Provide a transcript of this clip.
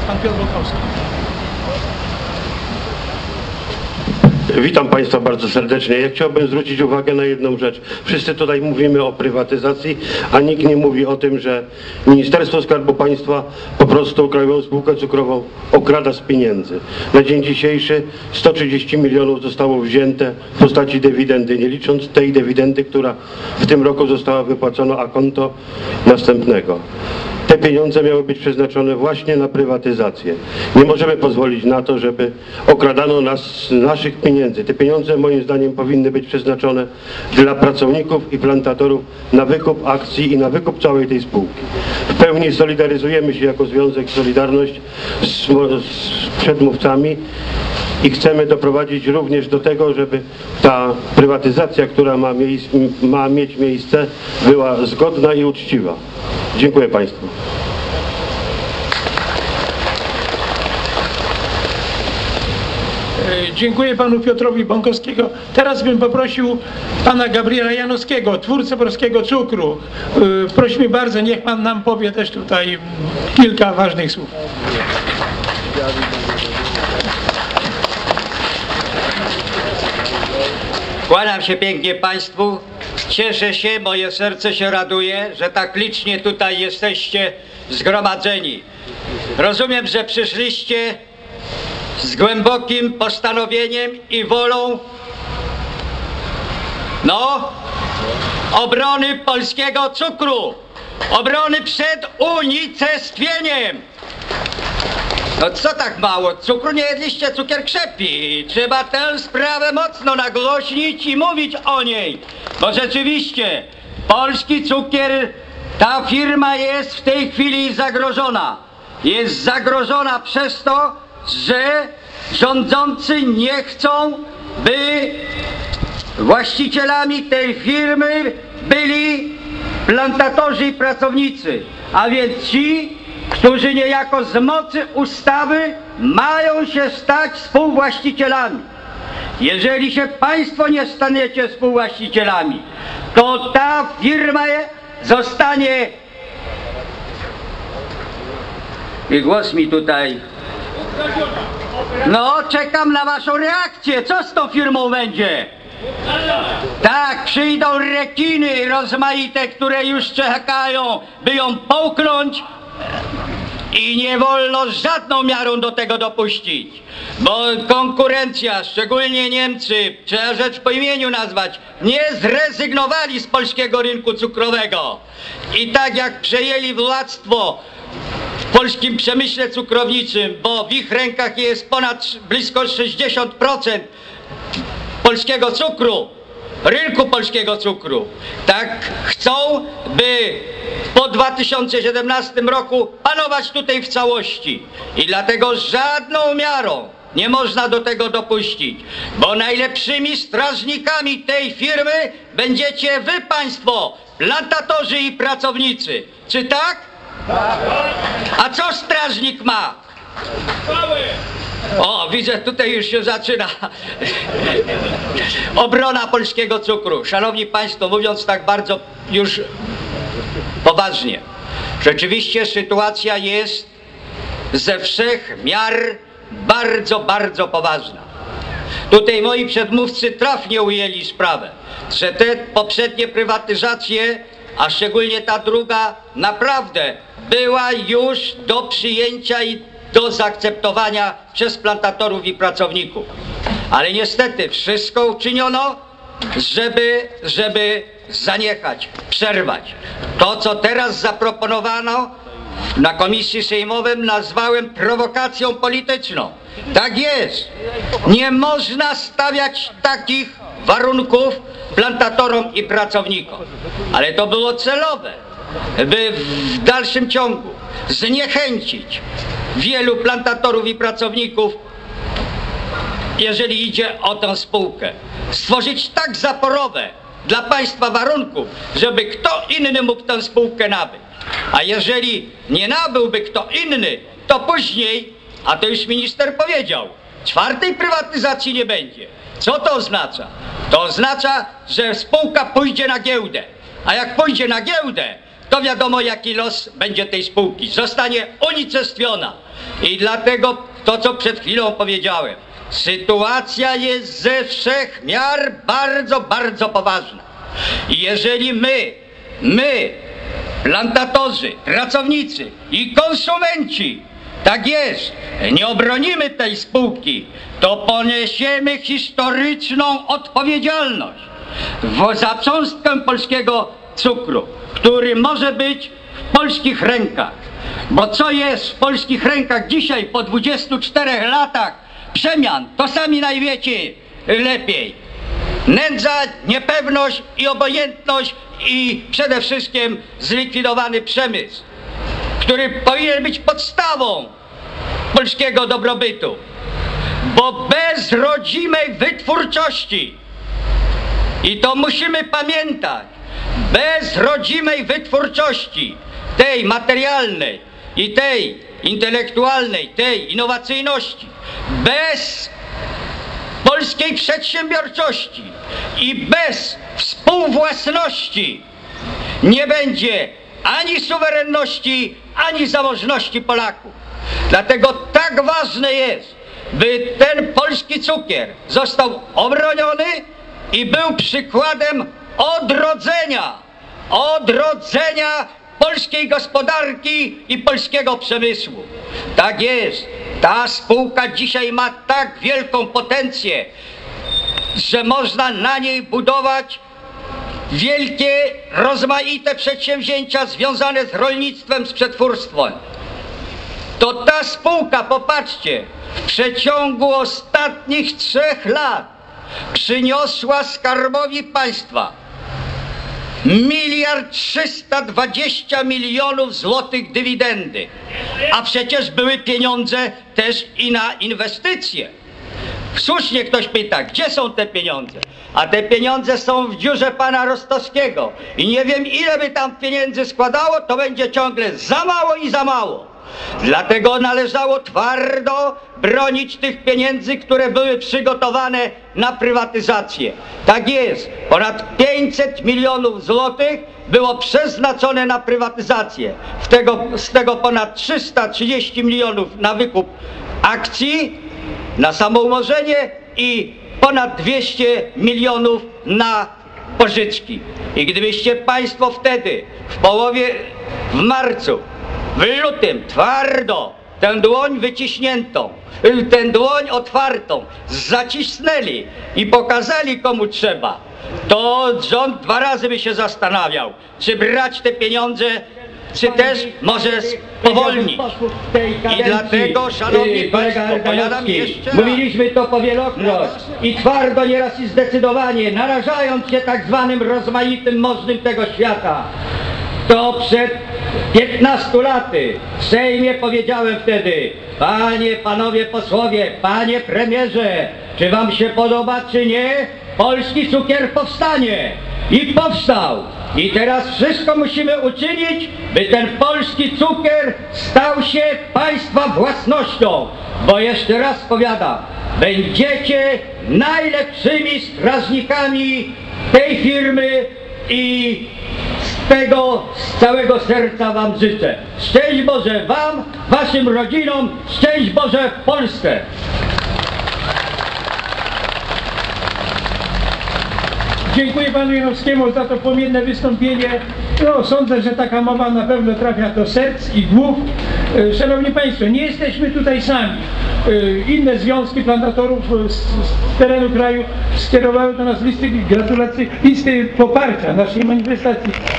Pan Piotr Bukowski. Witam Państwa bardzo serdecznie. Ja chciałbym zwrócić uwagę na jedną rzecz. Wszyscy tutaj mówimy o prywatyzacji, a nikt nie mówi o tym, że Ministerstwo Skarbu Państwa po prostu Krajową Spółkę Cukrową okrada z pieniędzy. Na dzień dzisiejszy 130 milionów zostało wzięte w postaci dywidendy, nie licząc tej dywidendy, która w tym roku została wypłacona a konto następnego. Te pieniądze miały być przeznaczone właśnie na prywatyzację. Nie możemy pozwolić na to, żeby okradano nas z naszych pieniędzy. Te pieniądze moim zdaniem powinny być przeznaczone dla pracowników i plantatorów na wykup akcji i na wykup całej tej spółki. W pełni solidaryzujemy się jako Związek Solidarność z przedmówcami i chcemy doprowadzić również do tego, żeby ta prywatyzacja, która ma mieć miejsce, była zgodna i uczciwa. Dziękuję Państwu. Dziękuję panu Piotrowi Bąkowskiego. Teraz bym poprosił pana Gabriela Janowskiego, twórcę polskiego cukru. Prosimy bardzo, niech pan nam powie też tutaj kilka ważnych słów. Kłaniam się pięknie Państwu. Cieszę się, moje serce się raduje, że tak licznie tutaj jesteście zgromadzeni. Rozumiem, że przyszliście z głębokim postanowieniem i wolą obrony polskiego cukru, obrony przed unicestwieniem. No co tak mało? Cukru nie jedliście, cukier krzepi. Trzeba tę sprawę mocno nagłośnić i mówić o niej. Bo rzeczywiście polski cukier, ta firma jest w tej chwili zagrożona. Jest zagrożona przez to, że rządzący nie chcą, by właścicielami tej firmy byli plantatorzy i pracownicy. A więc ci, którzy niejako z mocy ustawy mają się stać współwłaścicielami. Jeżeli się Państwo nie staniecie współwłaścicielami, to ta firma zostanie... I głos mi tutaj... No, czekam na Waszą reakcję. Co z tą firmą będzie? Tak, przyjdą rekiny rozmaite, które już czekają, by ją połknąć. I nie wolno żadną miarą do tego dopuścić, bo konkurencja, szczególnie Niemcy, trzeba rzecz po imieniu nazwać, nie zrezygnowali z polskiego rynku cukrowego. I tak jak przejęli władztwo w polskim przemyśle cukrowniczym, bo w ich rękach jest blisko 60% polskiego cukru, rynku polskiego cukru, tak chcą, by po 2017 roku panować tutaj w całości. I dlatego żadną miarą nie można do tego dopuścić, bo najlepszymi strażnikami tej firmy będziecie wy Państwo, plantatorzy i pracownicy. Czy tak? Tak. A co strażnik ma? O, widzę, tutaj już się zaczyna obrona polskiego cukru. Szanowni Państwo, mówiąc tak bardzo już poważnie, rzeczywiście sytuacja jest ze wszech miar bardzo, bardzo poważna. Tutaj moi przedmówcy trafnie ujęli sprawę, że te poprzednie prywatyzacje, a szczególnie ta druga, naprawdę była już do przyjęcia i do zaakceptowania przez plantatorów i pracowników. Ale niestety wszystko uczyniono, żeby zaniechać, przerwać. To, co teraz zaproponowano na komisji sejmowej, nazwałem prowokacją polityczną. Tak jest. Nie można stawiać takich warunków plantatorom i pracownikom. Ale to było celowe, by w dalszym ciągu zniechęcić wielu plantatorów i pracowników, jeżeli idzie o tę spółkę. Stworzyć tak zaporowe dla państwa warunków, żeby kto inny mógł tę spółkę nabyć. A jeżeli nie nabyłby kto inny, to później, a to już minister powiedział, czwartej prywatyzacji nie będzie. Co to oznacza? To oznacza, że spółka pójdzie na giełdę. A jak pójdzie na giełdę, to wiadomo, jaki los będzie tej spółki. Zostanie unicestwiona. I dlatego to, co przed chwilą powiedziałem, sytuacja jest ze wszech miar bardzo, bardzo poważna. I jeżeli my, plantatorzy, pracownicy i konsumenci, tak jest, nie obronimy tej spółki, to poniesiemy historyczną odpowiedzialność za cząstkę polskiego cukru, który może być w polskich rękach. Bo co jest w polskich rękach dzisiaj po 24 latach przemian, to sami najwiecie lepiej. Nędza, niepewność i obojętność i przede wszystkim zlikwidowany przemysł, który powinien być podstawą polskiego dobrobytu. Bo bez rodzimej wytwórczości, i to musimy pamiętać, bez rodzimej wytwórczości, tej materialnej i tej intelektualnej, tej innowacyjności, bez polskiej przedsiębiorczości i bez współwłasności nie będzie ani suwerenności, ani zamożności Polaków. Dlatego tak ważne jest, by ten polski cukier został obroniony i był przykładem odrodzenia polskiej gospodarki i polskiego przemysłu. Tak jest. Ta spółka dzisiaj ma tak wielką potencję, że można na niej budować wielkie, rozmaite przedsięwzięcia związane z rolnictwem, z przetwórstwem. To ta spółka, popatrzcie, w przeciągu ostatnich 3 lat przyniosła Skarbowi Państwa 1,320 mld złotych dywidendy, a przecież były pieniądze też i na inwestycje. Słusznie ktoś pyta, gdzie są te pieniądze? A te pieniądze są w dziurze pana Rostowskiego i nie wiem, ile by tam pieniędzy składało, to będzie ciągle za mało i za mało. Dlatego należało twardo bronić tych pieniędzy, które były przygotowane na prywatyzację. Tak jest, ponad 500 milionów złotych było przeznaczone na prywatyzację. Z tego ponad 330 milionów na wykup akcji, na samoumorzenie i ponad 200 milionów na pożyczki. I gdybyście państwo wtedy, w marcu, w lutym twardo tę dłoń wyciśniętą, tę dłoń otwartą zacisnęli i pokazali, komu trzeba, to rząd 2 razy by się zastanawiał, czy brać te pieniądze, czy też może spowolnić. I dlatego, szanowni państwo, powiadam jeszcze raz. Mówiliśmy to powielokroć i twardo, nieraz i zdecydowanie, narażając się tak zwanym rozmaitym możnym tego świata. To przed 15 laty w Sejmie powiedziałem wtedy: panie, panowie posłowie, panie premierze, czy wam się podoba, czy nie, polski cukier powstanie. I powstał. I teraz wszystko musimy uczynić, by ten polski cukier stał się państwa własnością. Bo jeszcze raz powiadam, będziecie najlepszymi strażnikami tej firmy i z całego serca wam życzę. Szczęść Boże wam, waszym rodzinom, szczęść Boże w Polsce. Dziękuję panu Janowskiemu za to płomienne wystąpienie. No, sądzę, że taka mowa na pewno trafia do serc i głów. Szanowni Państwo, nie jesteśmy tutaj sami. Inne związki plantatorów z terenu kraju skierowały do nas listy gratulacji, listy poparcia naszej manifestacji.